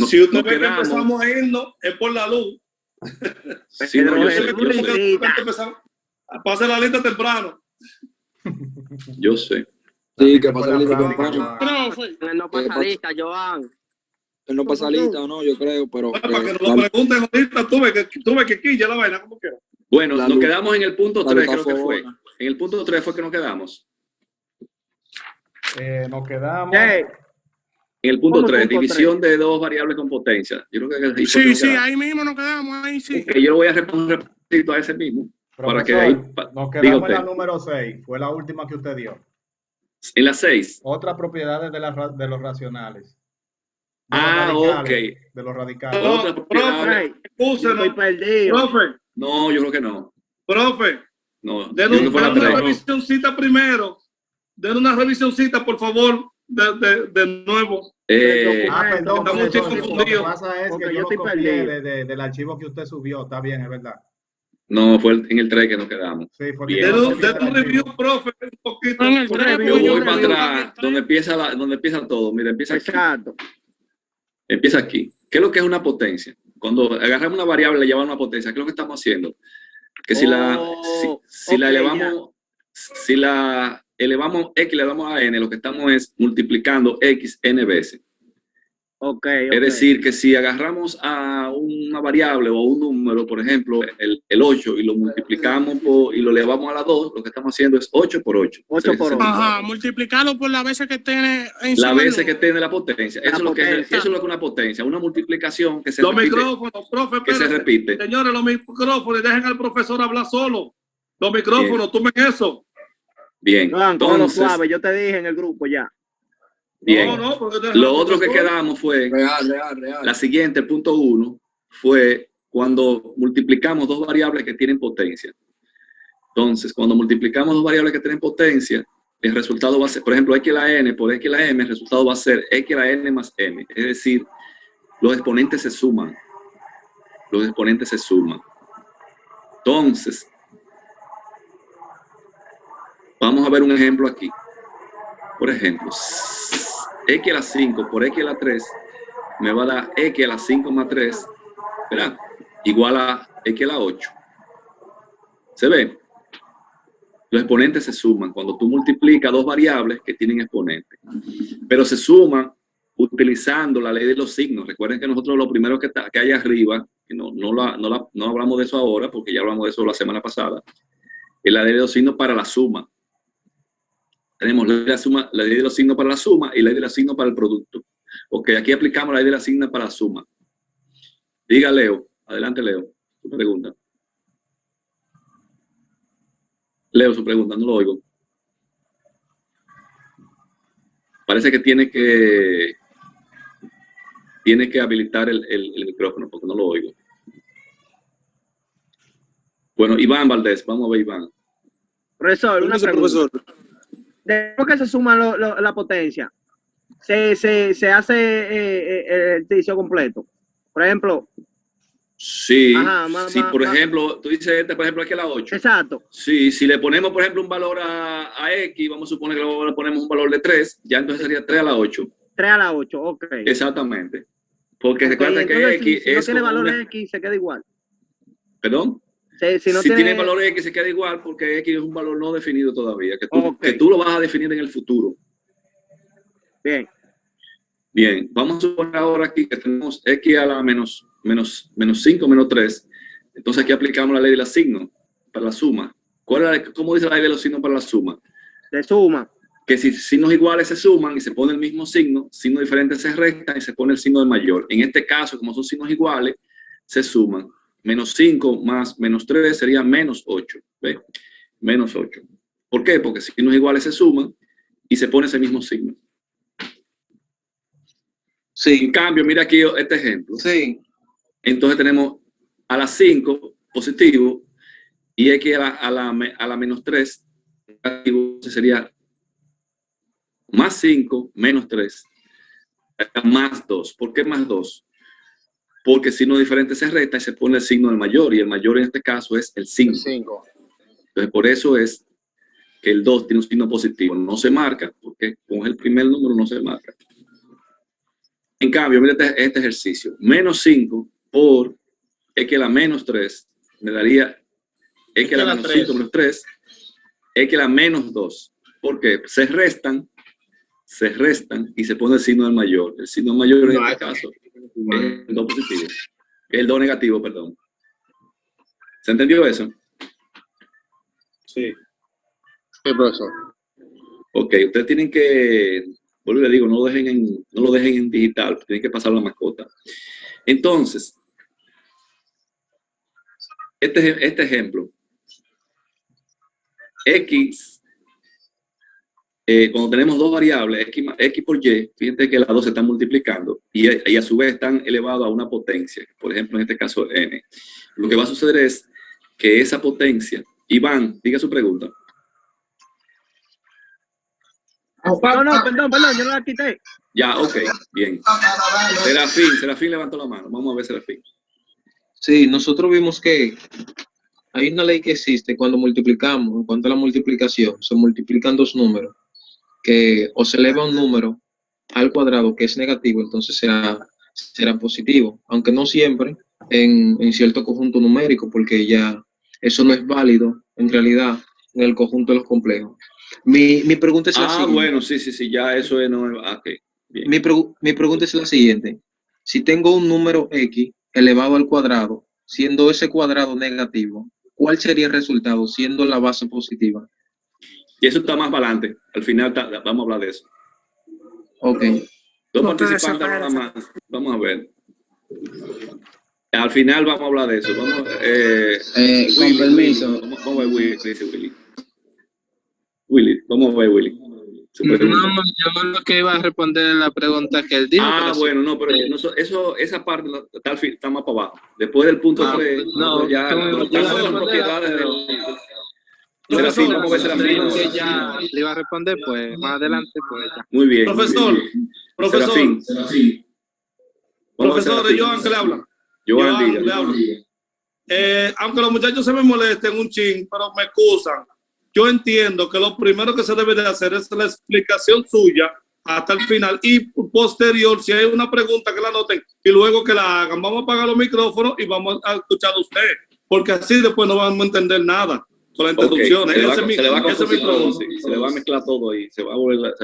si usted nos ve que quedamos. empezamos a irnos, es por la luz. Sí, no, yo sé. Pase la lista temprano. Yo sé. Sí, que pasa lista temprano. No pasa lista, Joan. Él no pasa lista o no, yo creo, pero... Para que nos lo pregunten ahorita, tuve que quilla la vaina como quiera. Bueno, nos quedamos en el punto 3, creo que fue. buena. En el punto 3 fue que nos quedamos. Nos quedamos. En el punto ¿Cómo 3, punto división de dos variables con potencia. Yo creo que Sí, sí, ahí mismo nos quedamos, ahí sí. Okay, yo lo voy a responder a ese mismo. Para que ahí, nos quedamos en la número 6. Fue la última que usted dio. En la 6. Otras propiedades de los racionales. Ok. De los radicales. Otras propiedades. Estoy perdido. Profe, No, yo creo que no. profe, No, den yo creo que fue la una 3. revisioncita primero. Den una revisioncita, por favor, de nuevo. Perdón, Estamos un poco lo que confundidos. pasa es Porque que yo yo lo estoy copié perdido. del archivo que usted subió. Está bien, es verdad. No, fue en el 3 que nos quedamos. Sí, fue Bien. que yo lo copié Den del un review, archivo. profe, un poquito. En el tres, Yo yo voy lo para review atrás, donde empieza todo. Mira, empieza aquí. Exacto. Empieza aquí. ¿Qué es lo que es una potencia? Cuando agarramos una variable y le llevamos una potencia, ¿qué es lo que estamos haciendo? Que si la elevamos, si la elevamos x, le damos a n, lo que estamos es multiplicando x n veces. Es decir, que si agarramos a una variable o a un número, por ejemplo, el 8, y lo multiplicamos y lo elevamos a la 2, lo que estamos haciendo es 8 por 8. 8 por 8. Ajá, multiplicarlo por las veces que tiene La veces que tiene la potencia. Eso es lo que es una potencia, una multiplicación que se Los repite. micrófonos, profe, Que se espérate. repite. Señores, los micrófonos, dejen al profesor hablar solo. Los micrófonos, tomen eso. Bien. Joan, todo Entonces, suave, yo te dije en el grupo ya. bien. No, porque dejen Lo al otro que profesor. quedamos fue, Real. la siguiente, el punto 1, fue cuando multiplicamos dos variables que tienen potencia. Entonces, cuando multiplicamos dos variables que tienen potencia, el resultado va a ser, por ejemplo, x a la n por x a la m, el resultado va a ser x a la n más m. Es decir, los exponentes se suman. Los exponentes se suman. Entonces, vamos a ver un ejemplo aquí. Por ejemplo, x a la 5 por x a la 3 me va a dar x a la 5 más 3, ¿verdad? Igual a x a la 8. ¿Se ve? Los exponentes se suman cuando tú multiplicas dos variables que tienen exponentes. Pero se suman utilizando la ley de los signos. Recuerden que nosotros lo primero que hay arriba, que no hablamos de eso ahora, porque ya hablamos de eso la semana pasada, es la ley de los signos para la suma. Tenemos la ley de los signos para la suma y la ley de los signos para el producto. Ok, aquí aplicamos la ley de los signos para la suma. Diga, Leo. Adelante, Leo. Su pregunta. Leo, su pregunta, no lo oigo. Parece que tiene que habilitar el micrófono porque no lo oigo. Bueno, Iván Valdés, vamos a ver, Iván. Profesor, una pregunta. Profesor. Después que se suma la potencia, se hace el ejercicio completo. Por ejemplo. Sí, Ajá, por ejemplo, tú dices por ejemplo, aquí a la 8. Exacto. Sí, si le ponemos, por ejemplo, un valor a X, vamos a suponer que le ponemos un valor de 3, ya entonces sería 3 a la 8. 3 a la 8, ok. Exactamente. Porque recuerda que entonces, X si no es tiene como valor una... X, se queda igual. ¿Perdón? Si no tiene valor X, se queda igual porque X es un valor no definido todavía, que tú lo vas a definir en el futuro. Bien. Bien, vamos a suponer ahora aquí que tenemos X a la menos 5, menos 3. Entonces aquí aplicamos la ley de los signos para la suma. ¿Cómo dice la ley de los signos para la suma? Se suma. Que si signos iguales se suman y se pone el mismo signo, signos diferentes se restan y se pone el signo de mayor. En este caso, como son signos iguales, se suman. Menos 5 más menos 3 sería menos 8. ¿Ve? Menos 8. ¿Por qué? Porque signos iguales se suman y se pone ese mismo signo. Sí. En cambio, mira aquí este ejemplo. Sí. Entonces tenemos a la 5 positivo y X a la menos 3 negativo, sería más 5 menos 3 más 2. ¿Por qué más 2? Porque signos diferentes se resta y se pone el signo del mayor, y el mayor en este caso es el 5. Entonces, por eso es que el 2 tiene un signo positivo. No se marca, porque con el primer número no se marca. En cambio, mira este ejercicio. Menos 5 por x a la menos 3 me daría x a la menos 5 menos 3, x a la menos 2. ¿Por qué? Se restan y se pone el signo del mayor. El signo mayor en este caso es el 2 positivo. El 2 negativo, perdón. ¿Se entendió eso? Sí. Sí, profesor. Ok, ustedes tienen que, vuelvo y le digo, no lo dejen en digital, tienen que pasar la mascota. Entonces, este ejemplo, x, cuando tenemos dos variables, x por y, fíjense que las dos se están multiplicando y a su vez están elevadas a una potencia, por ejemplo, en este caso n. Lo que va a suceder es que esa potencia, Iván, diga su pregunta. No, perdón, yo no la quité. Ya, ok, bien. Serafín levantó la mano. Vamos a ver, Serafín. Sí, nosotros vimos que hay una ley que existe cuando multiplicamos, en cuanto a la multiplicación, se multiplican dos números, que o se eleva un número al cuadrado que es negativo, entonces será positivo, aunque no siempre en cierto conjunto numérico, porque ya eso no es válido en realidad en el conjunto de los complejos. Mi pregunta es la siguiente. Bueno, sí, ya eso es no. Okay, bien. Mi pregunta es la siguiente. Si tengo un número x elevado al cuadrado, siendo ese cuadrado negativo, ¿cuál sería el resultado siendo la base positiva? Y eso está más para adelante. Al final vamos a hablar de eso. Ok. Dos participantes nada más. Vamos a ver. Al final vamos a hablar de eso. Vamos, con permiso. Vamos a ver Willy, dice Willy. Willy, vamos a ver Willy. No, yo lo que iba a responder la pregunta que él dijo. Bueno, no, pero esa parte está más para abajo. Después del punto 3, no, ya las propiedades vamos a ver Serafín. Que ya le iba a responder, pues más adelante, pues ya. Muy bien. Profesor, Serafín. Profesor, Joan que le habla. Joan le habla. Aunque los muchachos se me molesten un chin, pero me excusan. Yo entiendo que lo primero que se debe de hacer es la explicación suya hasta el final y posterior, si hay una pregunta, que la anoten y luego que la hagan. Vamos a apagar los micrófonos y vamos a escuchar a usted, porque así después no vamos a entender nada con la introducción. Se le va a mezclar todo y se va a volver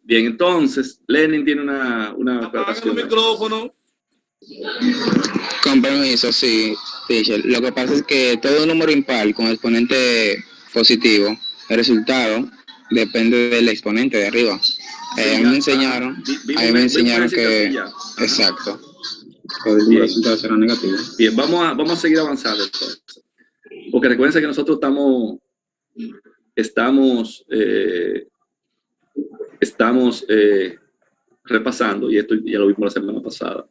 Bien, entonces, Lenin tiene una apaga el micrófono. Con permiso, sí, teacher. Lo que pasa es que todo número impar con exponente positivo, el resultado depende del exponente de arriba. A mí me enseñaron que... Exacto. El resultado será negativo. Bien, vamos a seguir avanzando entonces. Porque recuerden que nosotros estamos repasando, y esto ya lo vimos la semana pasada.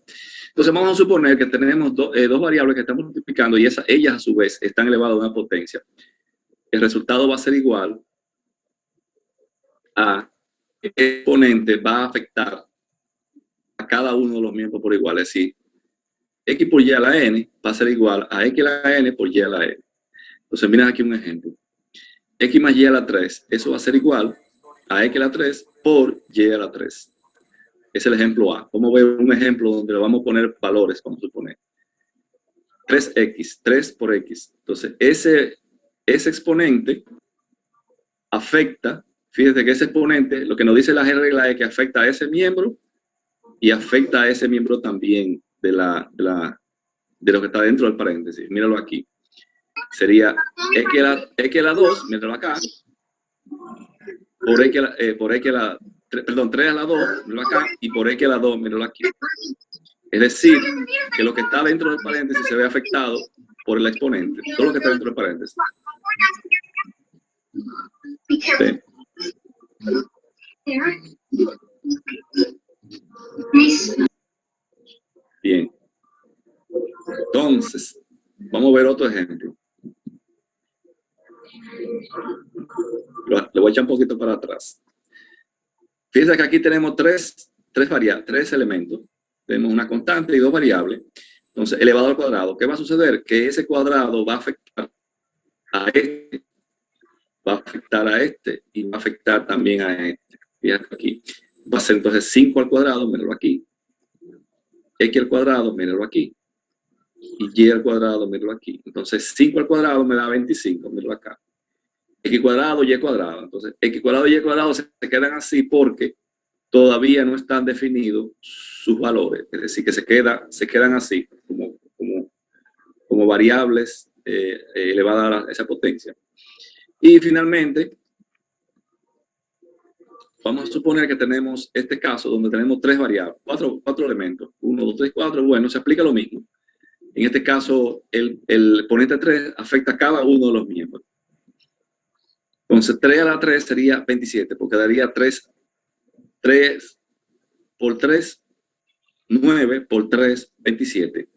Entonces vamos a suponer que tenemos dos variables que estamos multiplicando y ellas a su vez están elevadas a una potencia. El resultado va a ser igual a el exponente va a afectar a cada uno de los miembros por igual. Es decir, x por y a la n va a ser igual a x a la n por y a la n. Entonces miren aquí un ejemplo. X más y a la 3, eso va a ser igual a x a la 3 por y a la 3. Es el ejemplo A. Vamos a ver un ejemplo donde le vamos a poner valores, vamos a suponer. 3x, 3 por x. Entonces, ese exponente afecta, fíjate que ese exponente, lo que nos dice la regla es que afecta a ese miembro y afecta a ese miembro también de lo que está dentro del paréntesis. Míralo aquí. Sería x a la 2, míralo acá, por x a la 3 a la 2, míralo acá, y por x a la 2, míralo aquí. Es decir, que lo que está dentro del paréntesis se ve afectado por el exponente. Todo lo que está dentro del paréntesis. Sí. Bien. Entonces, vamos a ver otro ejemplo. Le voy a echar un poquito para atrás. Fíjense que aquí tenemos tres elementos. Tenemos una constante y dos variables. Entonces, elevado al cuadrado. ¿Qué va a suceder? Que ese cuadrado va a afectar a este, va a afectar a este y va a afectar también a este. Fíjate aquí. va a ser entonces 5 al cuadrado, míralo aquí. X al cuadrado, míralo aquí. Y Y al cuadrado, míralo aquí. Entonces 5 al cuadrado me da 25, míralo acá. X cuadrado, Y cuadrado. Entonces X cuadrado y Y cuadrado se quedan así porque todavía no están definidos sus valores. Es decir, que se quedan así como variables elevadas a esa potencia. Y finalmente, vamos a suponer que tenemos este caso donde tenemos 3 variables, 4 elementos, 1, 2, 3, 4. Bueno, se aplica lo mismo. En este caso, el exponente 3 afecta a cada uno de los miembros. Entonces, 3 a la 3 sería 27, porque daría 3 por 3, 9 por 3, 27.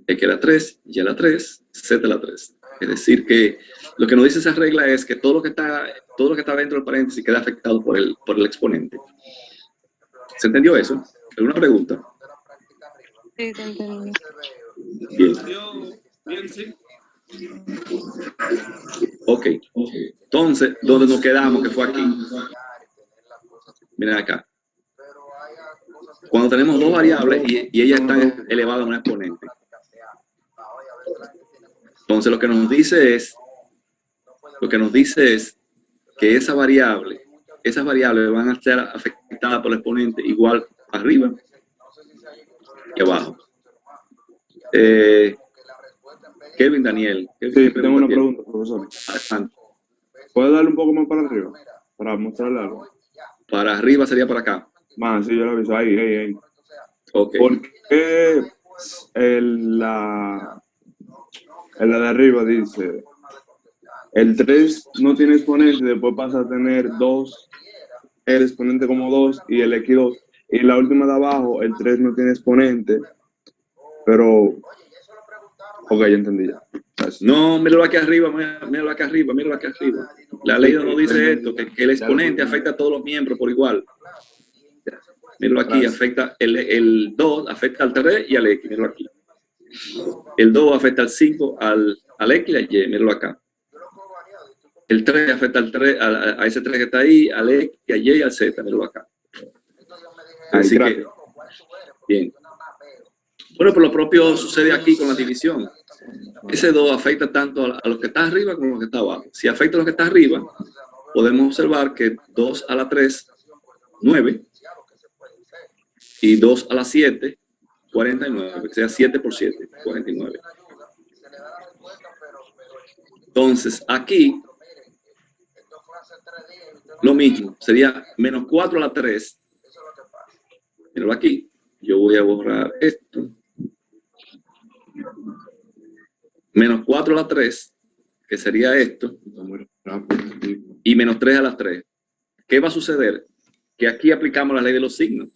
X a la 3, Y a la 3, Z a la 3. Es decir, que lo que nos dice esa regla es que todo lo que está dentro del paréntesis queda afectado por el exponente. ¿Se entendió eso? ¿Alguna pregunta? Sí, te entendí. Bien. Bien, sí. Ok. Entonces, ¿dónde nos quedamos? Que fue aquí. Miren acá. Cuando tenemos 2 variables y ellas están elevadas a un exponente. Entonces, lo que nos dice es que esas variables van a ser afectadas por el exponente igual arriba y abajo. Kevin, Daniel. Sí, tengo una pregunta, profesor. Adelante. ¿Puede darle un poco más para arriba? Para mostrarle algo. Para arriba sería para acá. Más, sí, yo lo aviso. Ahí. Ok. ¿Por qué la de arriba dice el 3 no tiene exponente, después pasa a tener 2, el exponente como 2 y el X2? Y la última de abajo, el 3 no tiene exponente, pero... Ok, ya entendí ya. Gracias. No, míralo aquí arriba, míralo aquí arriba. La ley no dice esto, que el exponente afecta a todos los miembros por igual. Míralo aquí, afecta el 2, afecta al 3 y al X, míralo aquí. El 2 afecta al 5, al X y al Y, míralo acá. El 3 afecta al 3, a ese 3 que está ahí, al X, al Y y al Z, míralo acá. Así que, bien. Bueno, pues lo propio sucede aquí con la división. Ese 2 afecta tanto a los que están arriba como a los que están abajo. Si afecta a los que están arriba, podemos observar que 2 a la 3, 9, y 2 a la 7, 49, que sea 7 por 7, 49. Entonces, aquí, lo mismo, sería menos 4 a la 3. Míralo aquí. Yo voy a borrar esto. Menos 4 a la 3, que sería esto. Y menos 3 a la 3. ¿Qué va a suceder? Que aquí aplicamos la ley de los signos.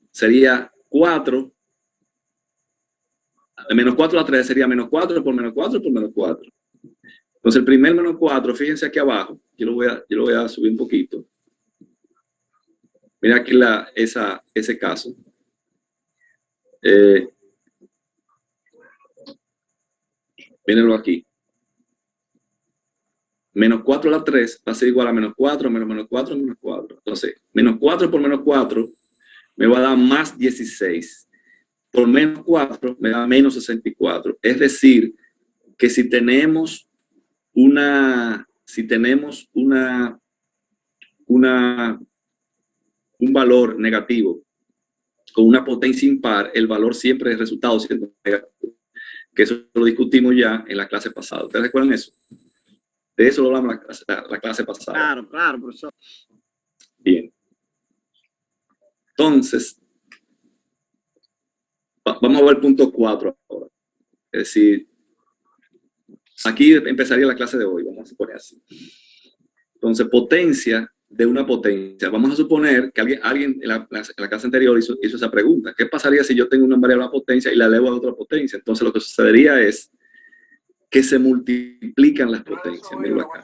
Sería 4. Menos 4 a la 3 sería menos 4 por menos 4 por menos 4. Entonces el primer menos 4, fíjense aquí abajo. Yo lo voy a subir un poquito. Mira aquí ese caso. Mírenlo aquí. Menos 4 a la 3 va a ser igual a menos 4, menos 4, menos 4. Entonces, menos 4 por menos 4 me va a dar más 16. Por menos 4 me da menos 64. Es decir, que si tenemos un valor negativo con una potencia impar, el valor siempre es resultado siendo negativo. Que eso lo discutimos ya en la clase pasada. ¿Ustedes recuerdan eso? De eso lo hablamos la clase pasada. Claro, profesor. Bien. Entonces, vamos a ver el punto 4 ahora. Es decir, aquí empezaría la clase de hoy, vamos a poner así. Entonces, potencia de una potencia. Vamos a suponer que alguien en la clase anterior hizo esa pregunta. ¿Qué pasaría si yo tengo una variable potencia y la elevo a otra potencia? Entonces, lo que sucedería es que se multiplican las potencias. Míralo acá.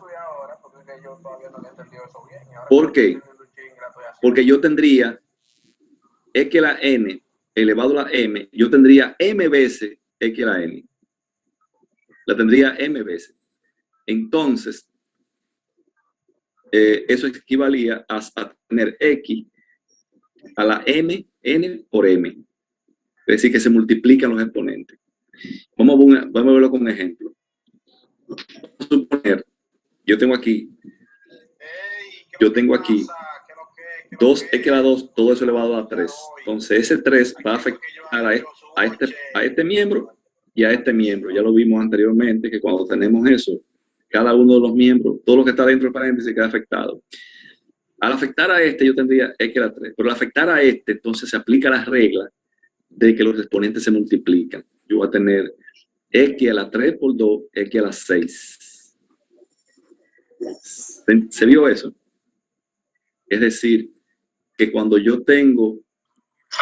¿Por qué? Porque yo tendría x a la n elevado a la m, yo tendría m veces x a la n. La tendría m veces. Entonces, eso equivalía a tener x a la n por m. Es decir, que se multiplican los exponentes. Vamos a verlo con un ejemplo. Vamos a suponer, yo tengo aquí 2x a la 2, todo eso elevado a 3. Entonces, ese 3 va a afectar a este miembro y a este miembro. Ya lo vimos anteriormente, que cuando tenemos eso, cada uno de los miembros, todo lo que está dentro del paréntesis queda afectado. Al afectar a este, yo tendría x a la 3. Pero al afectar a este, entonces se aplica la regla de que los exponentes se multiplican. Yo voy a tener x a la 3 por 2, x a la 6. ¿Se vio eso? Es decir, que cuando yo tengo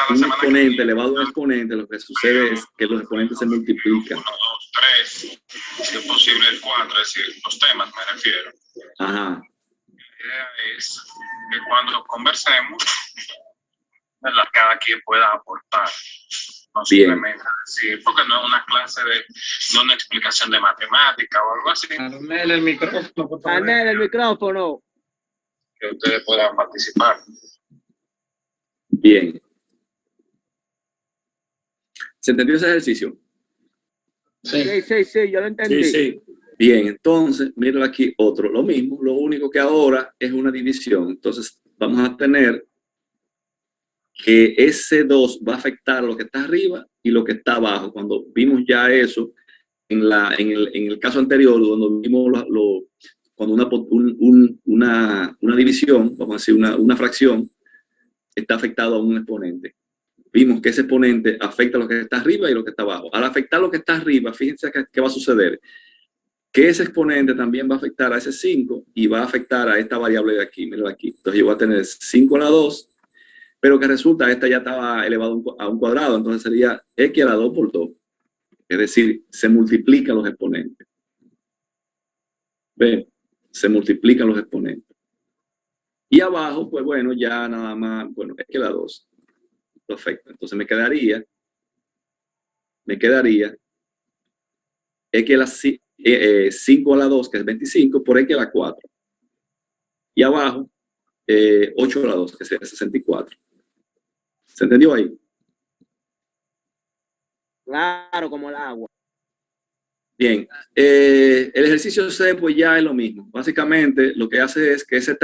un exponente elevado a un exponente, lo que sucede es que los exponentes se multiplican. 1, 2, 3, si es posible el 4, es decir, los temas me refiero. Ajá. La idea es que cuando conversemos, ¿verdad? Cada quien pueda aportar. No Bien. simplemente decir, porque no es una clase no una explicación de matemática o algo así. Anel el micrófono. Que ustedes puedan participar. Bien. ¿Se entendió ese ejercicio? Sí, yo lo entendí. Sí. Bien, entonces, miren aquí otro. Lo mismo, lo único que ahora es una división. Entonces, vamos a tener que ese 2 va a afectar lo que está arriba y lo que está abajo. Cuando vimos ya eso, en el caso anterior, cuando vimos cuando una división, vamos a decir una fracción, está afectado a un exponente. Vimos que ese exponente afecta lo que está arriba y lo que está abajo. Al afectar lo que está arriba, fíjense qué va a suceder. Que ese exponente también va a afectar a ese 5 y va a afectar a esta variable de aquí. Miren aquí. Entonces yo voy a tener 5 a la 2, pero que resulta, esta ya estaba elevado a un cuadrado, entonces sería x a la 2 por 2. Es decir, se multiplican los exponentes. ¿Ven? Se multiplican los exponentes. Y abajo, pues bueno, ya nada más, bueno, x a la 2. Perfecto. Entonces me quedaría x a la 5 a la 2, que es 25, por x a la 4. Y abajo, 8 a la 2, que sería 64. ¿Se entendió ahí? Claro, como el agua. Bien. El ejercicio C, pues ya es lo mismo. Básicamente, lo que hace es que ese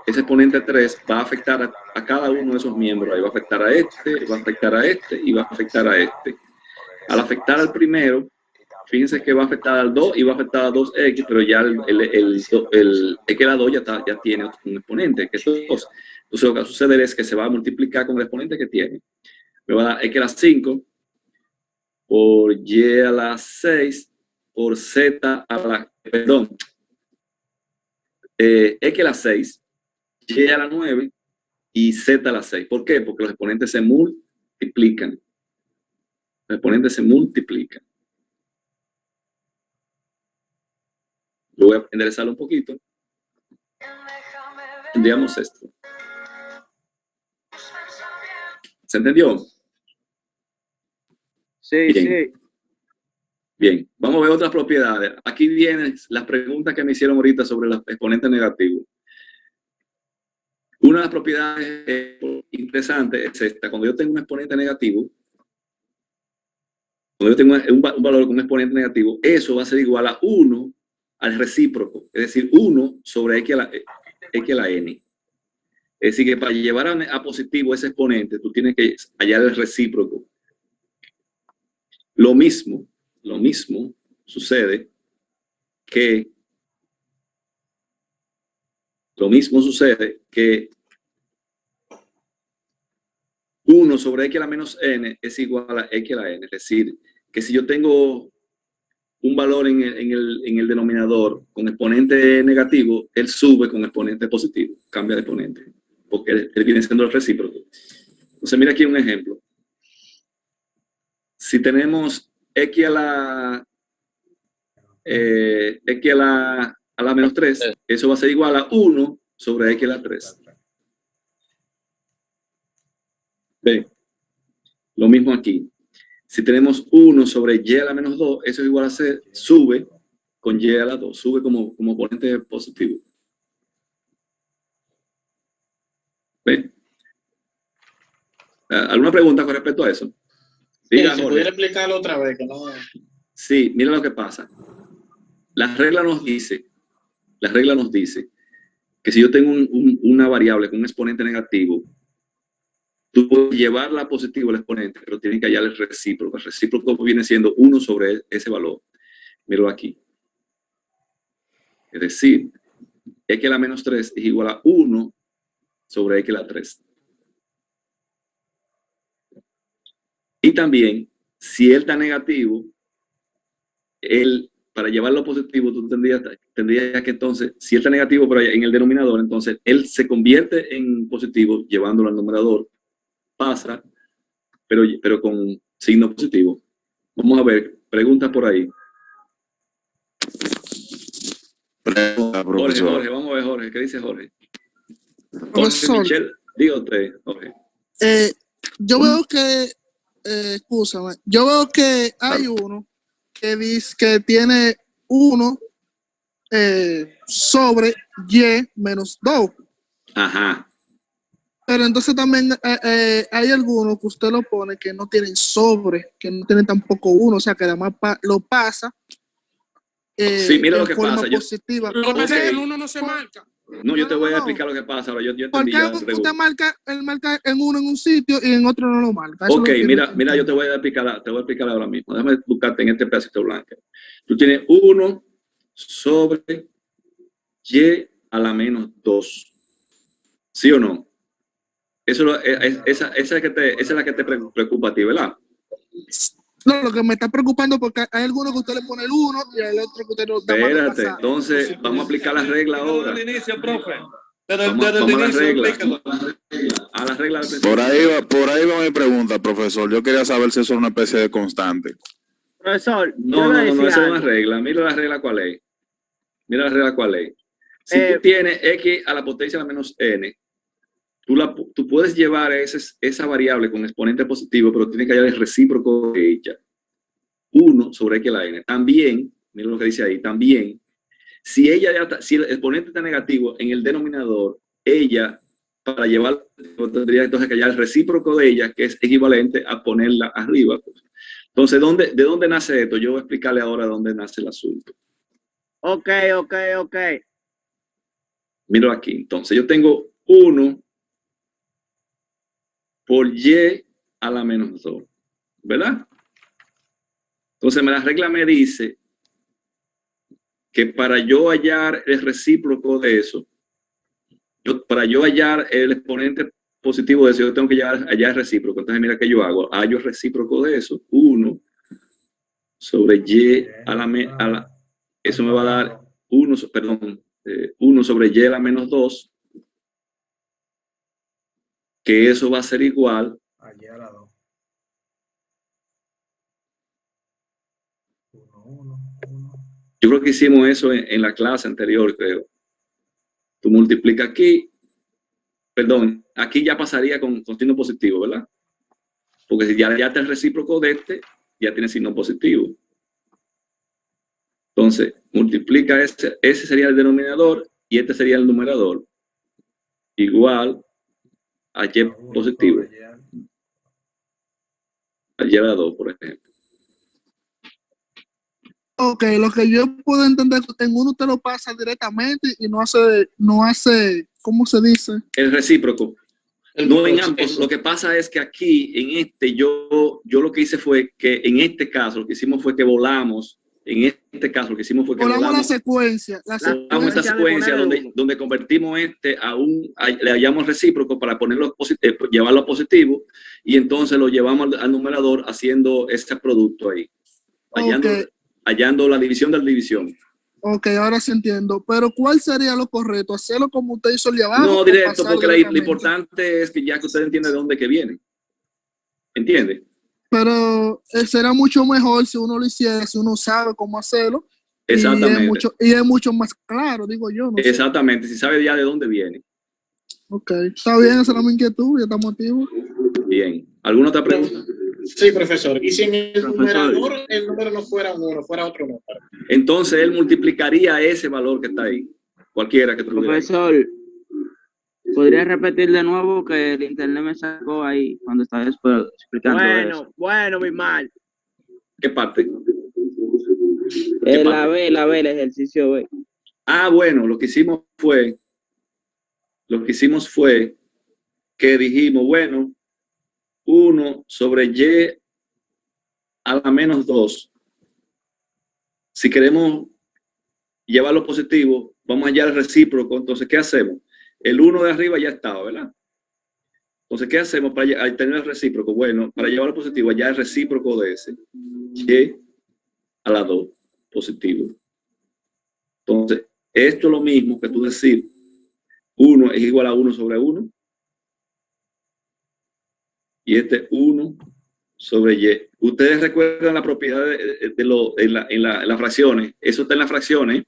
exponente 3 va a afectar a cada uno de esos miembros. Ahí va a afectar a este, va a afectar a este y va a afectar a este. Al afectar al primero, fíjense que va a afectar al 2 y va a afectar a 2x, pero ya el x a la 2 ya tiene un exponente, que es 2. Entonces lo que va a suceder es que se va a multiplicar con el exponente que tiene. Me va a dar x a la 5 por y a la 6 por z a la... Perdón. X a la 6, y a la 9 y z a la 6. ¿Por qué? Porque los exponentes se multiplican. Los exponentes se multiplican. Yo voy a enderezarlo un poquito. Tendríamos esto. ¿Se entendió? Sí, Bien. sí. Bien, vamos a ver otras propiedades. Aquí vienen las preguntas que me hicieron ahorita sobre los exponentes negativos. Una de las propiedades interesantes es esta. Cuando yo tengo un exponente negativo, cuando yo tengo un valor con un exponente negativo, eso va a ser igual a 1 al recíproco. Es decir, 1 sobre x a la n. Es decir, que para llevar a positivo ese exponente, tú tienes que hallar el recíproco. Lo mismo sucede que 1 sobre x a la menos n es igual a x a la n. Es decir, que si yo tengo un valor en el denominador con exponente negativo, él sube con exponente positivo, cambia de exponente, porque él viene siendo el recíproco. Entonces, mira aquí un ejemplo. Si tenemos x a la menos 3, eso va a ser igual a 1 sobre x a la 3. ¿Ve? Lo mismo aquí. Si tenemos 1 sobre y a la menos 2, eso es igual a ser, sube con y a la 2, sube como exponente positivo. ¿Ve? ¿Alguna pregunta con respecto a eso? Sí, Diga, si Jorge. pudiera explicarlo otra vez, que no... Sí, mira lo que pasa. La regla nos dice que si yo tengo una variable con un exponente negativo, tú puedes llevarla a positivo el exponente, pero tienes que hallar el recíproco. El recíproco viene siendo 1 sobre ese valor. Míralo aquí. Es decir, x a la menos 3 es igual a 1 sobre x a la 3. Y también, si él está negativo, para llevarlo a positivo, tú tendrías que entonces, si él está negativo pero en el denominador, entonces él se convierte en positivo llevándolo al numerador, pasa, pero con signo positivo. Vamos a ver, preguntas por ahí. Jorge, vamos a ver, Jorge, ¿qué dice Jorge? Profesor, Michelle, diga usted, Jorge. yo veo que, escúchame, yo veo que hay uno que dice que tiene 1 sobre y menos 2. Ajá. Pero entonces también hay algunos que usted lo pone que no tienen sobre, que no tienen tampoco 1, o sea que además lo pasa. Sí, mira lo que forma pasa. positiva. Lo que pasa es que el 1 no se marca. No, yo te voy a explicar lo que pasa. Ahora, yo entendí ¿Por qué ya. usted marca en uno en un sitio y en otro no lo marca? Eso Ok, es lo que mira, yo te voy a explicar ahora mismo. Déjame buscarte en este pedacito blanco. Tú tienes 1 sobre y a la menos 2. ¿Sí o no? Esa es la que te preocupa a ti, ¿verdad? No, lo que me está preocupando porque hay algunos que usted le pone el 1 y hay otro que usted no da más Espérate, pasado. entonces vamos a aplicar la regla ahora. Desde el inicio, profe. Vamos a la regla. A la regla del principio. Por ahí va mi pregunta, profesor. Yo quería saber si eso es una especie de constante. Profesor, No, esa es una regla. Mira la regla cuál es. Mira la regla cuál es. Si tú tienes x a la potencia de la menos n, tú puedes llevar esa variable con exponente positivo, pero tienes que hallar el recíproco de ella. 1 sobre x a la n. También, mira lo que dice ahí, también, si el exponente está negativo en el denominador, ella, para llevar, tendría entonces que hallar el recíproco de ella, que es equivalente a ponerla arriba. Entonces, ¿de dónde nace esto? Yo voy a explicarle ahora dónde nace el asunto. Ok. Miro aquí. Entonces, yo tengo 1 por y a la menos 2, ¿verdad? Entonces, la regla me dice que para yo hallar el recíproco de eso, para yo hallar el exponente positivo de eso, yo tengo que hallar el recíproco. Entonces, mira que yo hago. Hallo el recíproco de eso, 1 sobre y eso me va a dar 1 sobre y a la menos 2, que eso va a ser igual Allí a la 2. 1. Yo creo que hicimos eso en la clase anterior, creo. Tú multiplicas aquí, perdón, aquí ya pasaría con signo positivo, ¿verdad? Porque si ya está el recíproco de este, ya tiene signo positivo. Entonces, multiplica ese sería el denominador y este sería el numerador. Igual a y positivo. A y a la 2, por ejemplo. Ok, lo que yo puedo entender, en uno usted lo pasa directamente y no hace, ¿cómo se dice? El recíproco. No en ambos. Lo que pasa es que aquí, en este, yo lo que hice fue que en este caso, lo que hicimos fue que volamos. En este caso, lo que hicimos fue que volamos la secuencia. Volamos esta secuencia donde convertimos le hallamos recíproco para llevarlo a positivo y entonces lo llevamos al numerador haciendo este producto ahí. Hallando la división de la división. Ok, ahora sí entiendo. Pero ¿cuál sería lo correcto? ¿Hacerlo como usted hizo el de abajo? No, directo, porque lo importante es que ya que usted entiende de dónde que viene. ¿Entiende? Pero será mucho mejor si uno lo hiciera, si uno sabe cómo hacerlo. Exactamente. Y es mucho más claro, digo yo. No exactamente, si sabe ya de dónde viene. Ok, está bien, esa era mi inquietud, ya estamos activos. Bien. ¿Alguna otra pregunta? Sí, profesor. ¿Y si en el numerador el número no fuera 1, fuera otro número? Entonces él multiplicaría ese valor que está ahí. Cualquiera que tuviera. Profesor, ¿Podría repetir de nuevo que el internet me sacó ahí cuando estaba explicando eso? Bueno, mi mal. ¿Qué parte? La B, el ejercicio B. Ah, bueno, lo que hicimos fue que dijimos, bueno, 1 sobre y a la menos 2. Si queremos llevarlo positivo, vamos a hallar el recíproco. Entonces, ¿qué hacemos? El 1 de arriba ya estaba, ¿verdad? Entonces, ¿qué hacemos para tener el recíproco? Bueno, para llevarlo positivo, hallar el recíproco de ese. Y a la 2, positivo. Entonces, esto es lo mismo que tú decir 1 es igual a 1 sobre 1. Y este 1 sobre y. Ustedes recuerdan la propiedad en las fracciones. Eso está en las fracciones.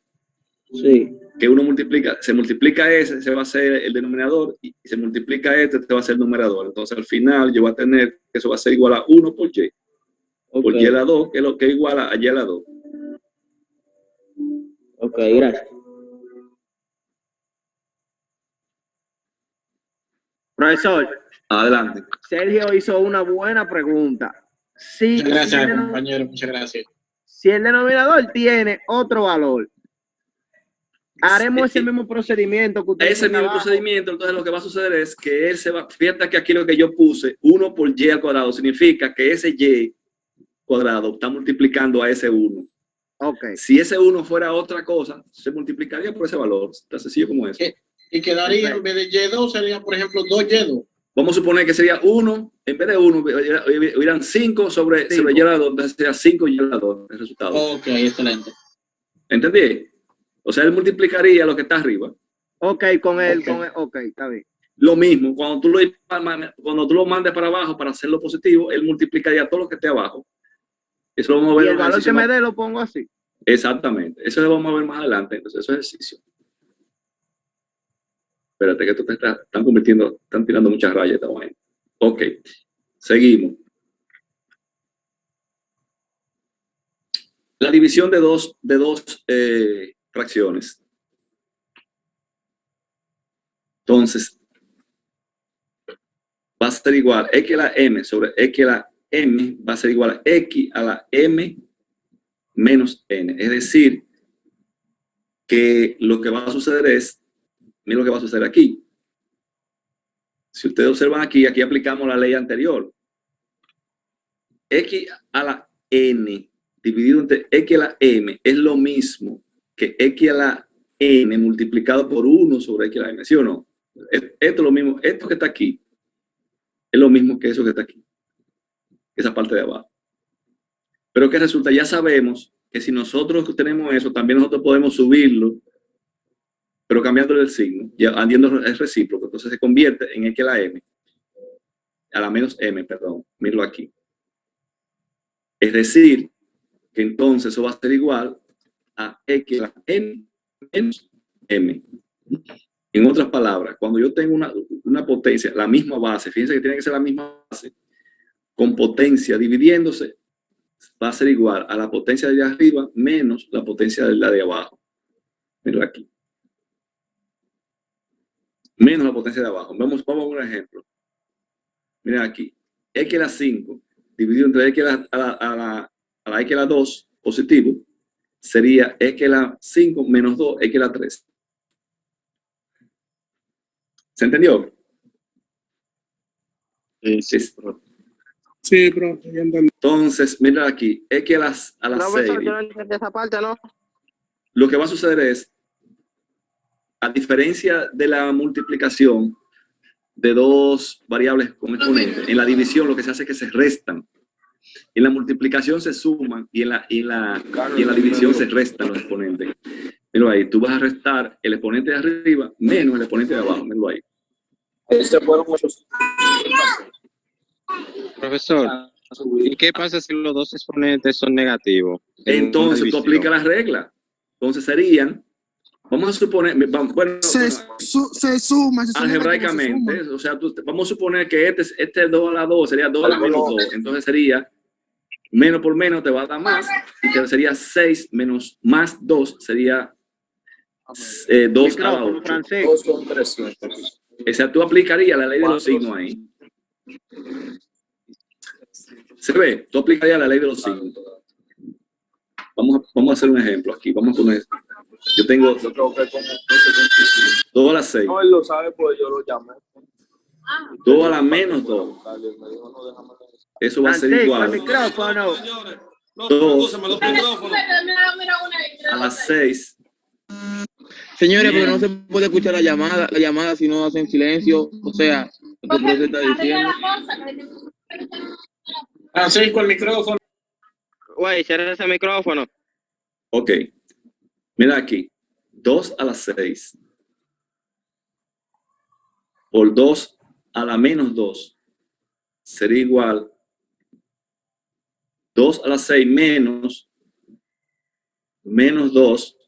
Sí. Que uno multiplica, se multiplica ese, se va a hacer el denominador, y se multiplica este va a ser el numerador. Entonces al final yo voy a tener que eso va a ser igual a 1 por y. Okay. Por y a la 2, que es lo que es igual a y a la 2. Ok, gracias. Profesor. Adelante. Sergio hizo una buena pregunta. Sí, muchas gracias, compañero, muchas gracias. Si el denominador tiene otro valor, haremos ese mismo procedimiento que usted ese mismo procedimiento. Entonces lo que va a suceder es que él se va, fíjate que aquí lo que yo puse 1 por y al cuadrado significa que ese y cuadrado está multiplicando a ese 1. Okay. Si ese 1 fuera otra cosa, se multiplicaría por ese valor, tan sencillo como eso. Y quedaría, en vez de y2 sería, por ejemplo, 2y2. Vamos a suponer que sería 1, en vez de 1, hubieran 5 sobre y a la 2, entonces sería 5 y a la 2 el resultado. Ok, excelente. ¿Entendí? O sea, él multiplicaría lo que está arriba. Ok, ok, está bien. Lo mismo, cuando tú lo mandes para abajo para hacerlo positivo, él multiplicaría todo lo que esté abajo. Eso lo vamos a ver. Y el valor que me dé lo pongo así. Exactamente. Eso lo vamos a ver más adelante. Entonces, eso es ejercicio. Espérate que tú te están convirtiendo, están tirando muchas rayas esta vaina. Ok, seguimos. La división de dos fracciones. Entonces, va a ser igual x a la m sobre x a la m va a ser igual a x a la m menos n. Es decir, que lo que va a suceder es, miren lo que va a suceder aquí. Si ustedes observan aquí aplicamos la ley anterior. X a la n dividido entre x a la m es lo mismo que x a la n multiplicado por 1 sobre x a la m, ¿sí o no? Esto es lo mismo, esto que está aquí es lo mismo que eso que está aquí, esa parte de abajo. Pero ¿qué resulta? Ya sabemos que si nosotros tenemos eso, también nosotros podemos subirlo, pero cambiándole el signo, ya añadiendo el recíproco, entonces se convierte en x a la m, a la menos m, perdón, míralo aquí. Es decir, que entonces eso va a ser igual a x a la n menos m. En otras palabras, cuando yo tengo una potencia, la misma base, fíjense que tiene que ser la misma base, con potencia dividiéndose, va a ser igual a la potencia de allá arriba menos la potencia de la de abajo. Míralo aquí. Menos la potencia de abajo. Vamos a un ejemplo. Miren aquí. X a la 5 dividido entre X a la X a la 2 positivo sería X a la 5 menos 2 X a la 3. ¿Se entendió? Sí, bro. Entonces, mira aquí. X a la 6. Yo no entendí esa parte, ¿no? Lo que va a suceder es, a diferencia de la multiplicación de dos variables con exponentes, en la división lo que se hace es que se restan. En la multiplicación se suman y en la división se restan los exponentes. Míralo ahí, tú vas a restar el exponente de arriba menos el exponente de abajo. Míralo ahí. Profesor, ¿y qué pasa si los dos exponentes son negativos? Entonces tú aplicas las reglas. Entonces serían, vamos a suponer, bueno, se suma algebraicamente, o sea, vamos a suponer que este 2 a la 2 sería 2 a la menos 2, entonces sería menos por menos te va a dar más, y te sería 6 menos más 2 sería 2 a la 8. 2 son 300. O sea, tú aplicarías la ley de los signos ahí. ¿Se ve? Tú aplicarías la ley de los signos. Vamos a hacer un ejemplo aquí. Vamos a poner. Yo tengo 2 a la 6. No, él lo sabe, pues yo lo llamé. 2 a la menos 2. Eso va a ser Francisco, igual. el micrófono. No, 2 los micrófonos. a las 6. Señores, pero no se puede escuchar la llamada si no hacen silencio. O sea, lo que el profesor está diciendo. Francisco, el micrófono. Güey, cierra ese micrófono. Ok. Mira aquí. 2 a las 6. Por 2 a la menos 2 sería igual 2 a la 6 menos 2.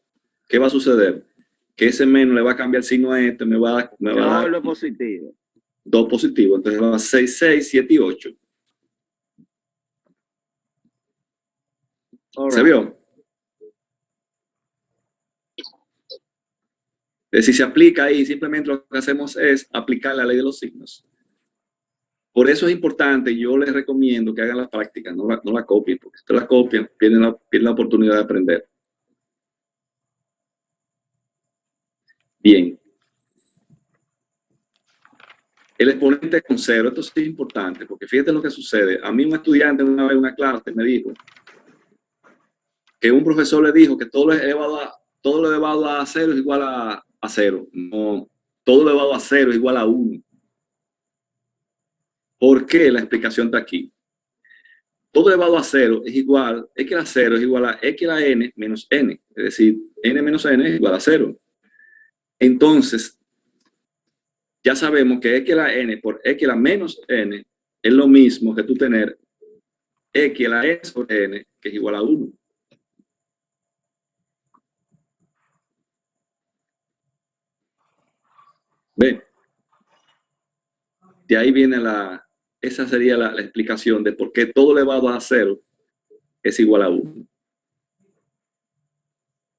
¿Qué va a suceder? Que ese menos le va a cambiar el signo a este, me va a dar lo positivo. 2 positivo. Entonces va a 6, 6, 7 y 8. ¿Se vio? Si se aplica ahí, simplemente lo que hacemos es aplicar la ley de los signos. Por eso es importante, yo les recomiendo que hagan la práctica, no la copien, porque si ustedes la copian, pierden la oportunidad de aprender. Bien. El exponente con 0, esto sí es importante, porque fíjate lo que sucede. A mí un estudiante una vez en una clase me dijo que un profesor le dijo que todo lo elevado a 0 es igual a 0. No, todo lo elevado a 0 es igual a 1. ¿Por qué? La explicación está aquí. Todo elevado a 0 es igual, x a la 0 es igual a x a la n menos n. Es decir, n menos n es igual a 0. Entonces, ya sabemos que x a la n por x a la menos n es lo mismo que tú tener x a la n sobre n, que es igual a 1. ¿Ven? De ahí viene esa sería la explicación de por qué todo elevado a 0 es igual a 1.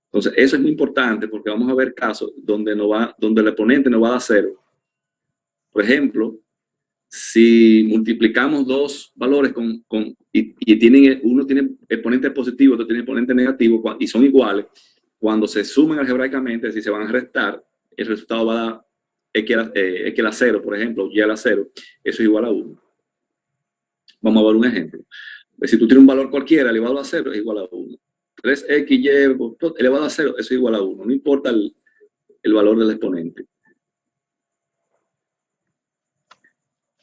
Entonces, eso es muy importante porque vamos a ver casos donde el exponente no va a dar 0. Por ejemplo, si multiplicamos dos valores y uno tiene exponente positivo, otro tiene exponente negativo y son iguales, cuando se suman algebraicamente, si se van a restar, el resultado va a dar x a la 0, por ejemplo, y a la 0, eso es igual a 1. Vamos a ver un ejemplo. Si tú tienes un valor cualquiera elevado a 0, es igual a 1. 3xy elevado a 0, eso es igual a 1. No importa el valor del exponente.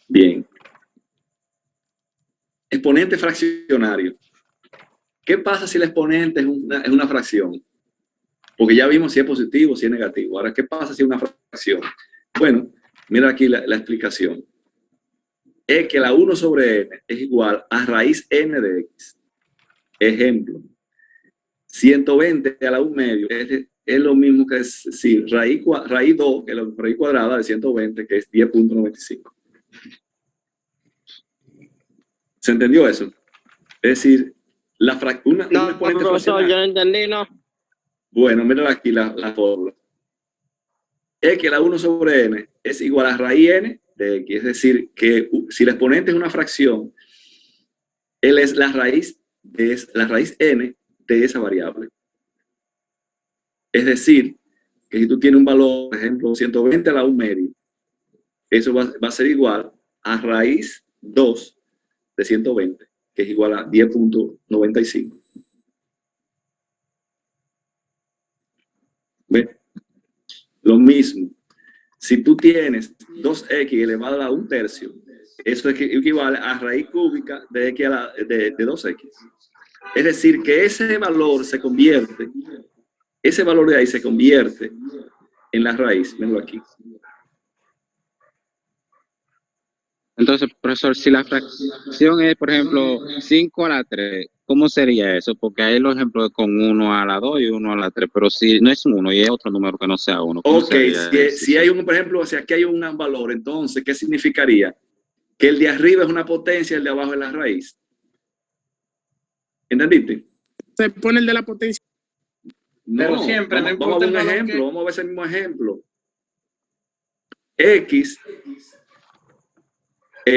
Bien. Exponente fraccionario. ¿Qué pasa si el exponente es una fracción? Porque ya vimos si es positivo, si es negativo. Ahora, ¿qué pasa si es una fracción? Bueno, mira aquí la explicación. Es que la 1 sobre n es igual a raíz n de x. Ejemplo. 120 a la 1 medio es lo mismo que decir raíz 2, que es la raíz cuadrada de 120, que es 10.95. ¿Se entendió eso? Es decir, una exponente profesor, yo no entendí, ¿no? Bueno, mira aquí la fórmula. Es que la 1 sobre n es igual a raíz n de x. Es decir, que si el exponente es una fracción, él es la raíz n de esa variable. Es decir, que si tú tienes un valor, por ejemplo, 120 a la 1 medio, eso va a ser igual a raíz 2 de 120, que es igual a 10.95. ¿Ven? Lo mismo, si tú tienes 2x elevado a la 1/3, eso equivale a raíz cúbica de x de 2x. Es decir, que ese valor de ahí se convierte en la raíz. Venlo aquí. Entonces, profesor, si la fracción es, por ejemplo, 5 a la 3, ¿cómo sería eso? Porque hay los ejemplos con 1 a la 2 y 1 a la 3, pero si no es 1 y es otro número que no sea 1. Ok, si hay por ejemplo, si aquí hay un valor, entonces, ¿qué significaría? Que el de arriba es una potencia y el de abajo es la raíz. ¿Entendiste? Se pone el de la potencia. Pero siempre, no vamos a importa ver un el valor ejemplo, que... vamos a ver ese mismo ejemplo. x,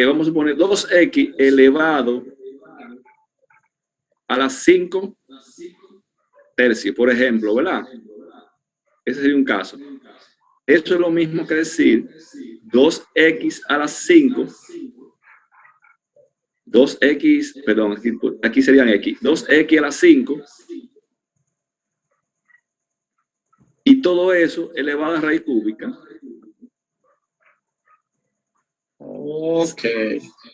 vamos a poner 2x elevado a la 5 tercios, por ejemplo, ¿verdad? Ese sería un caso. Esto es lo mismo que decir 2x a la 5, 2x, perdón, aquí serían x, 2x a la 5, y todo eso elevado a raíz cúbica. Ok.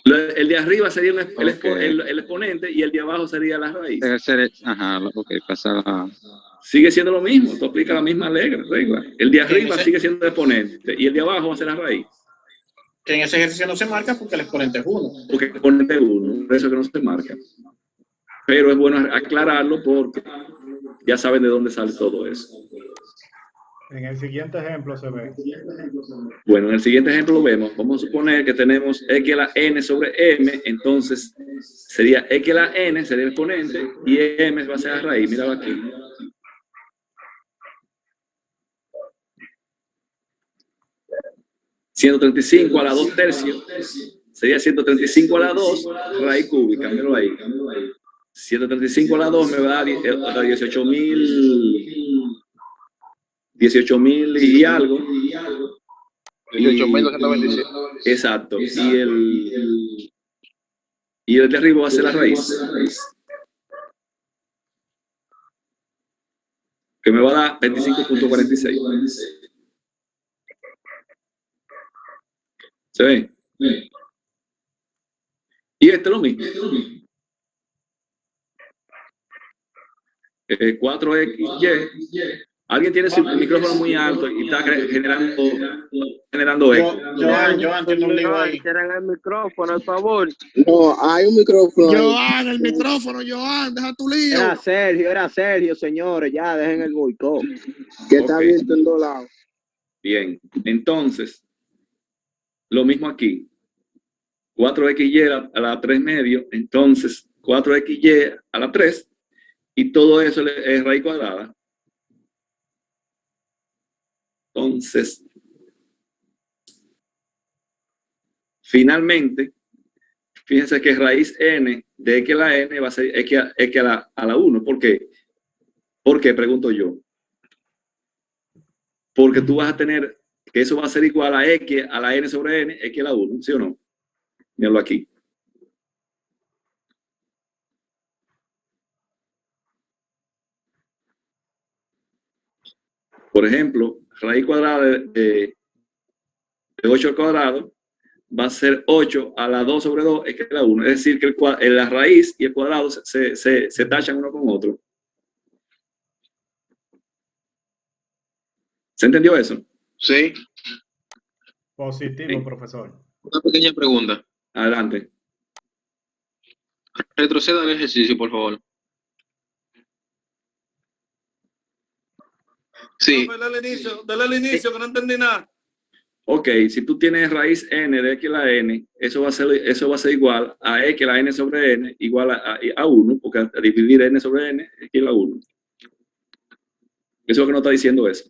El de arriba sería el exponente y el de abajo sería la raíz. Ajá, ok, pasa la... Sigue siendo lo mismo, tú aplicas la misma regla. El de arriba sigue siendo el exponente y el de abajo va a ser la raíz. Que en ese ejercicio no se marca porque el exponente es 1. Porque el exponente es 1, por eso que no se marca. Pero es bueno aclararlo porque ya saben de dónde sale todo eso. En el siguiente ejemplo se ve. Bueno, en el siguiente ejemplo lo vemos. Vamos a suponer que tenemos x a la n sobre m, entonces sería x a la n, sería el exponente, y m va a ser la raíz. Míralo aquí. $135 a la 2 tercios sería 135 a la 2 raíz cúbica, míralo ahí. 135 a la 2 me va a dar 18,000 y algo. 18,225. Exacto. Y el de arriba va a ser la raíz. Que me va a dar 25,46. ¿Se ve? Y este es lo mismo. 4XY. Alguien tiene su micrófono muy alto y está generando eco. Joan, tiene un lío ahí. Cierren el micrófono, por favor. No, hay un micrófono ahí. Joan, el micrófono, Joan, deja tu lío. Era Sergio, señores, ya dejen el boicot. Que está abierto en 2 lados. Bien, entonces, lo mismo aquí. 4XY a la 3 medio, entonces 4XY a la 3, y todo eso es raíz cuadrada. Entonces, finalmente, fíjense que raíz n de x a la n va a ser x a la 1. ¿Por qué? ¿Por qué? Pregunto yo. Porque tú vas a tener que eso va a ser igual a x a la n sobre n, x a la 1, ¿sí o no? Míralo aquí. Por ejemplo, raíz cuadrada de 8 al cuadrado va a ser 8 a la 2 sobre 2, x a la 1. Es decir, que la raíz y el cuadrado se tachan uno con otro. ¿Se entendió eso? Sí. Positivo, Sí. profesor. Una pequeña pregunta. Adelante. Retroceda el ejercicio, por favor. Sí. Dale al inicio, que no entendí nada. Ok, si tú tienes raíz n de x a la n, eso va a ser igual a x a la n sobre n, igual a 1, porque a dividir n sobre n, x a la 1. Eso es lo que nos está diciendo eso.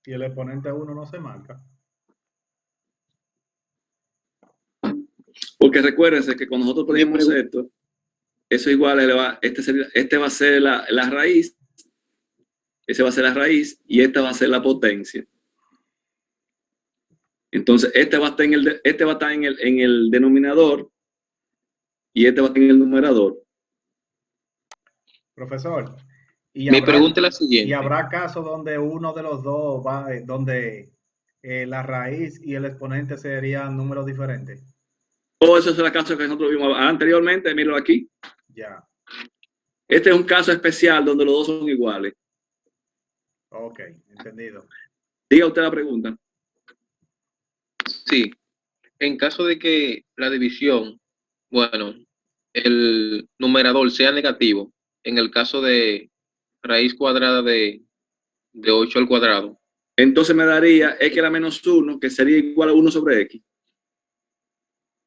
Y el exponente 1 no se marca. Porque recuérdense que cuando nosotros pedimos esto, eso igual este va a ser la raíz, ese va a ser la raíz y esta va a ser la potencia. Entonces, este va a estar en el denominador y este va a estar en el numerador. Profesor. Mi pregunta es la siguiente. ¿Y habrá casos donde uno de los dos va, donde la raíz y el exponente serían números diferentes? Todo eso es el caso que nosotros vimos anteriormente, míralo aquí. Ya. Este es un caso especial donde los dos son iguales. Ok, entendido. Diga usted la pregunta. Sí. En caso de que la división, bueno, el numerador sea negativo, en el caso de raíz cuadrada de 8 al cuadrado. Entonces me daría x a la menos 1, que sería igual a 1 sobre x.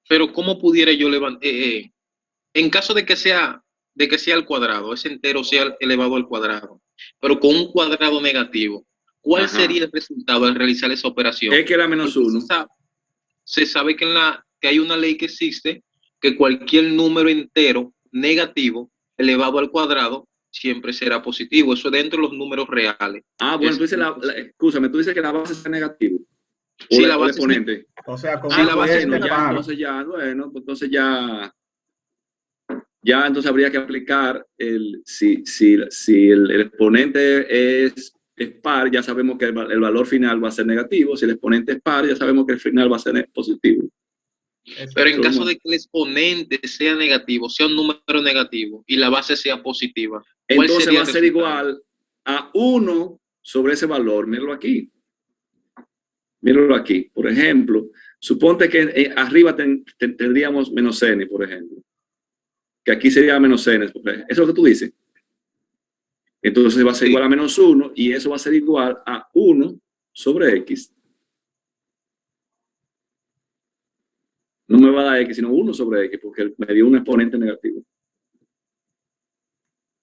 Pero ¿cómo pudiera yo levantar? En caso de que sea al cuadrado, ese entero sea elevado al cuadrado, pero con un cuadrado negativo, ¿cuál Ajá. sería el resultado al realizar esa operación? Es que era menos 1. Se sabe que, que hay una ley que existe que cualquier número entero negativo elevado al cuadrado siempre será positivo. Eso dentro de los números reales. Ah, bueno, tú dices escúchame, tú dices que la base es negativa. Sí, O la el base es exponente. O sea, con Sí, la base es Bueno, ya, negativa. entonces ya, bueno, pues entonces ya entonces habría que aplicar si el exponente es par, ya sabemos que el valor final va a ser negativo. Si el exponente es par, ya sabemos que el final va a ser positivo. Pero en caso de que el exponente sea negativo, sea un número negativo y la base sea positiva, ¿cuál Entonces sería va a el ser resultado? igual a 1 sobre ese valor. Míralo aquí. Míralo aquí. Por ejemplo, suponte que arriba tendríamos menos n, por ejemplo. Que aquí sería menos n. Eso es lo que tú dices. Entonces va a ser igual a menos 1 y eso va a ser igual a 1 sobre x. No me va a dar x, sino 1 sobre x, porque me dio un exponente negativo.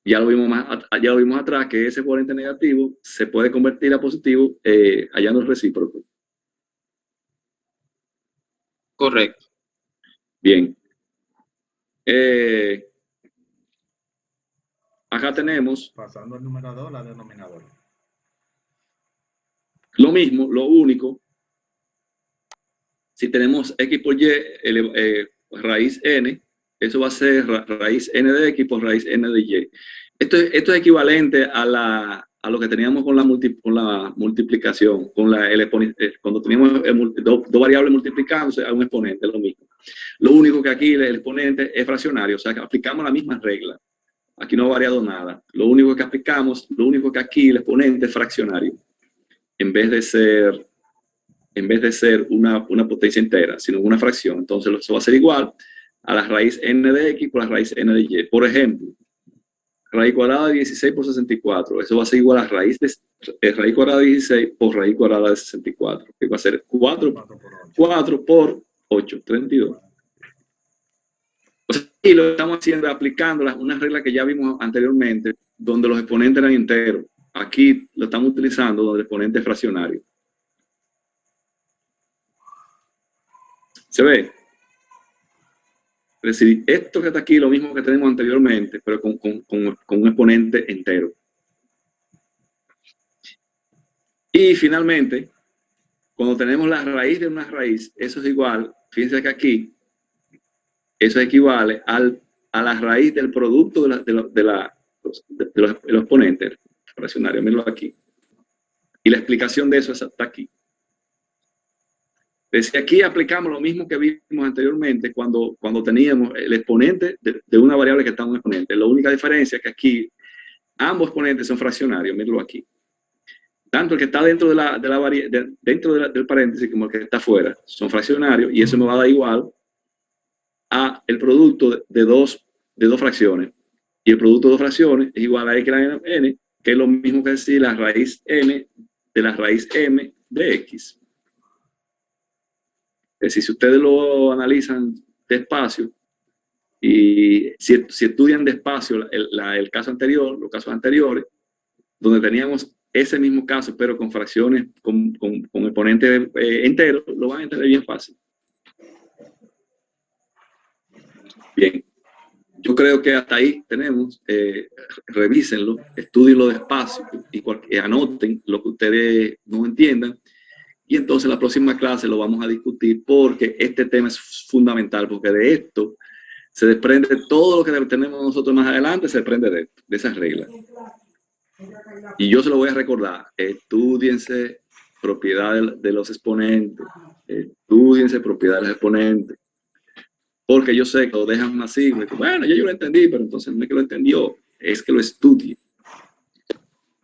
Ya lo vimos atrás, que ese exponente negativo se puede convertir a positivo hallando el recíproco. Correcto. Bien. Acá tenemos Pasando el numerador al denominador. lo mismo, lo único. Si tenemos x por y raíz n, eso va a ser raíz n de x por raíz n de y. Esto es equivalente a lo que teníamos con la multiplicación, cuando teníamos dos variables multiplicándose a un exponente, es lo mismo. Lo único que aquí el exponente es fraccionario, o sea que aplicamos la misma regla. Aquí no ha variado nada. Lo único que aquí el exponente es fraccionario, en vez de ser una potencia entera, sino una fracción. Entonces eso va a ser igual a la raíz n de x por la raíz n de y. Por ejemplo, raíz cuadrada de 16 por 64. Eso va a ser igual a raíz cuadrada de 16 por raíz cuadrada de 64, que va a ser 4 por 8, 32. O sea, y lo estamos haciendo aplicando una regla que ya vimos anteriormente, donde los exponentes eran enteros. Aquí lo estamos utilizando donde el exponente es fraccionario. ¿Se ve? Es decir, esto que está aquí, lo mismo que tenemos anteriormente, pero con un exponente entero. Y finalmente, cuando tenemos la raíz de una raíz, eso es igual, fíjense que aquí, eso equivale a la raíz del producto de los exponentes fraccionarios. Mírenlo aquí. Y la explicación de eso está aquí. Desde aquí aplicamos lo mismo que vimos anteriormente cuando teníamos el exponente de una variable que está en un exponente. La única diferencia es que aquí ambos exponentes son fraccionarios. Mírenlo aquí. Tanto el que está dentro del paréntesis como el que está afuera son fraccionarios, y eso me va a dar igual a el producto de dos fracciones. Y el producto de dos fracciones es igual a x a la n, que es lo mismo que decir la raíz n de la raíz m de x. Es decir, si ustedes lo analizan despacio y si estudian despacio el caso anterior, los casos anteriores, donde teníamos ese mismo caso, pero con fracciones, con exponentes enteros, lo van a entender bien fácil. Bien, yo creo que hasta ahí tenemos, revísenlo, estudienlo despacio y anoten lo que ustedes no entiendan. Y entonces la próxima clase lo vamos a discutir, porque este tema es fundamental, porque de esto se desprende todo lo que tenemos nosotros más adelante, se desprende de esas reglas. Y yo se lo voy a recordar: estudiense propiedades de los exponentes, estudiense propiedades de los exponentes, porque yo sé que lo dejan una sigla, bueno, yo lo entendí, pero entonces no es que lo entendió, es que lo estudie.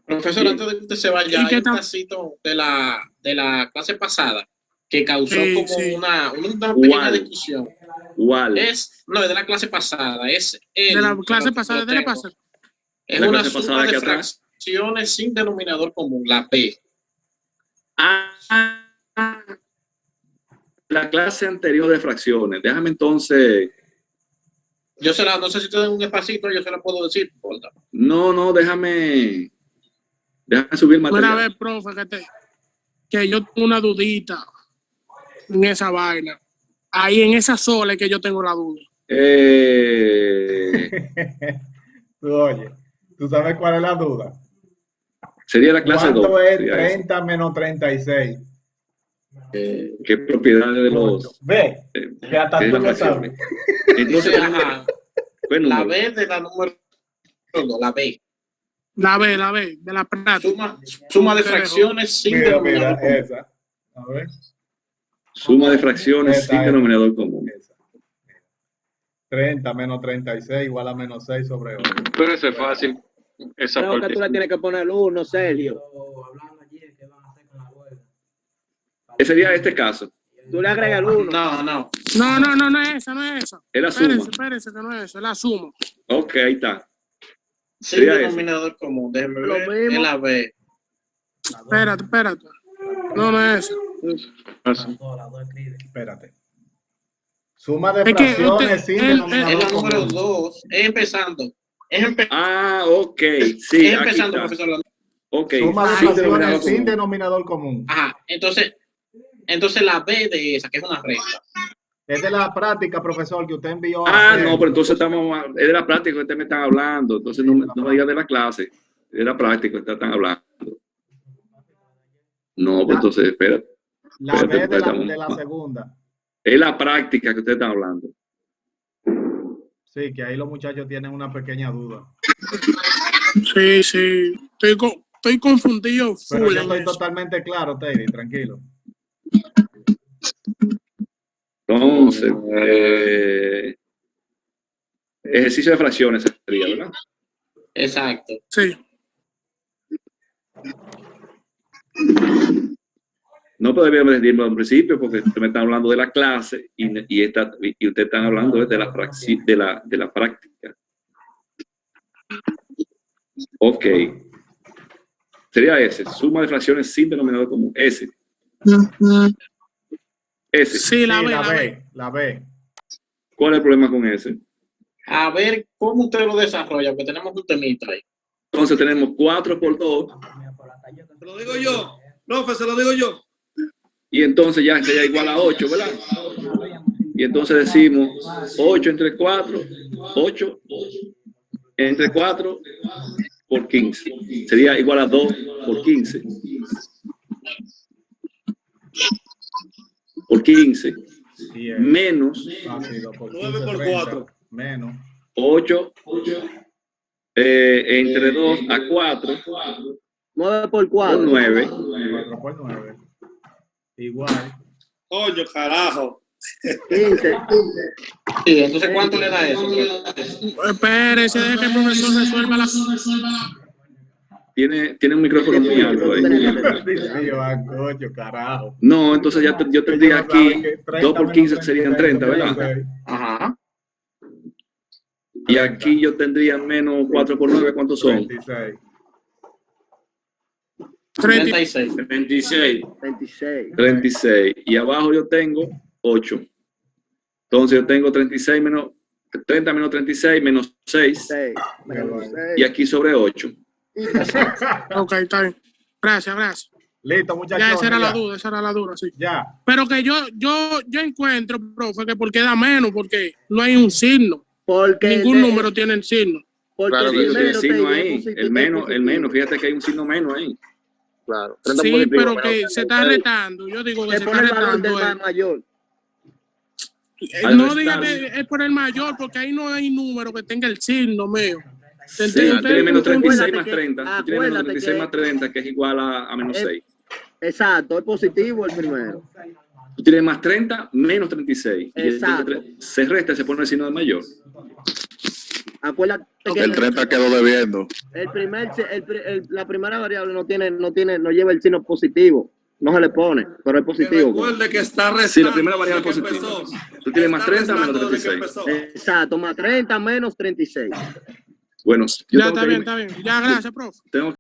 Profesor, Bien. antes de que usted se vaya, hay un casito de la clase pasada que causó como una pequeña discusión. ¿Cuál? No, es de la clase pasada. Es De la clase pasada, de la pasada. Es ¿La una clase suma pasada de que atrás? fracciones sin denominador común, la P. La clase anterior de fracciones. Déjame entonces... No sé si te dan un espacito, yo se la puedo decir. No, déjame Déjame subir el Mira, a material. ver, profe, que yo tengo una dudita en esa vaina. Ahí en esa sola es que yo tengo la duda. Tú oye, ¿tú sabes cuál es la duda? Sería la clase 2. ¿Cuánto es sería 30 menos 36? ¿Qué propiedades de los... Ve, que hasta ¿qué es tú la lo fracción? sabes. Entonces, Ajá. ¿qué La número? B de la número 2, la B. La B, de la práctica. Suma de fracciones sin Mira, denominador común. esa. A ver. Suma de fracciones Esa sin es. denominador común. Esa. 30 menos 36 igual a menos 6 sobre 8. Pero eso es fácil. Esa Creo que parte. tú le tienes que poner 1, Sergio. Ese sería este caso. Tú le agregas el 1. No. No es esa, no es esa. Es la suma. Espérense, que no es esa, es la suma. Ok, ahí está. Sin Sería denominador común. Déjeme Lo ver. mismo. Es la B. Espérate. No es esa. Espérate. Suma de Es que fracciones sin Es la denominador número común. 2. Es empezando. Ah, ok. Sí, Es aquí empezando, está. profesor. Ok. Suma de sin fracciones denominador sin común. denominador común. Ajá. Entonces la B de esa, que es una recta. Es de la práctica, profesor, que usted envió a Ah, hacer. no, pero entonces es de la práctica que ustedes me están hablando. Entonces no me digas de la clase. Es de la práctica que ustedes están hablando. No, pues entonces espérate. La B de la Espérate. segunda. Es la práctica que ustedes están hablando. Sí, que ahí los muchachos tienen una pequeña duda. Sí. Estoy confundido Pero full yo en estoy eso. totalmente claro, Teddy, tranquilo. Entonces, ejercicio de fracciones sería, ¿verdad? Exacto. Sí. No podemos decirlo al principio porque ustedes me están hablando de la clase y ustedes están hablando de la práctica. Ok. Sería ese, suma de fracciones sin denominador común. Ese. Sí, la B. ¿Cuál es el problema con ese? A ver cómo usted lo desarrolla, porque tenemos un temita ahí. Entonces tenemos 4 por 2. Se lo digo yo. Profe, se lo digo yo. Y entonces ya sería igual a 8, ¿verdad? Y entonces decimos 8 entre 4, 8 entre 4 por 15. Sería igual a 2 por 15. Por 15. Menos 9 por 4. Menos 8 entre 2 a 4. 9 por 4. 9. 4 por 9. Igual. Coño, carajo. 15. Sí, entonces ¿cuánto le da eso? Espérese, deje que el profesor resuelva la... Tiene un micrófono muy alto ahí. Coño, carajo. No, entonces ya yo tendría aquí 2 por 15 serían 30, ¿verdad? Ajá. Y aquí yo tendría menos 4 por 9, ¿cuántos son? 36. 36. 36. Y abajo yo tengo 8. Entonces yo tengo 36 menos 30 menos 36 menos 6. Y aquí sobre 8. Ok, está bien. Gracias. Listo, muchachos. Ya, esa era la duda, sí. Ya. Pero que yo encuentro, profe, que porque da menos, porque no hay un signo. Porque ningún número tiene el signo. Claro, sí, el signo ahí. El menos, fíjate que hay un signo menos ahí. Claro. Sí, pero que se está retando. Yo digo que se está retando. Mayor. No diga que es por el mayor, porque ahí no hay número que tenga el signo mío. Sí, tiene menos 36 más 30. Tiene menos 36 más 30, que es igual a menos 6. Exacto, es positivo el primero. Tú tienes más 30, menos 36. Exacto. Y se resta, se pone el signo de mayor. Acuérdate que El 30 quedó debiendo. la primera variable no lleva el signo positivo. No se le pone, pero es positivo. Recuerde que está restando. Sí, la primera variable es positiva. Tú tienes más 30, menos 36. Exacto, más 30, menos 36. Bueno, Ya está bien. Ya, gracias, profe. Tengo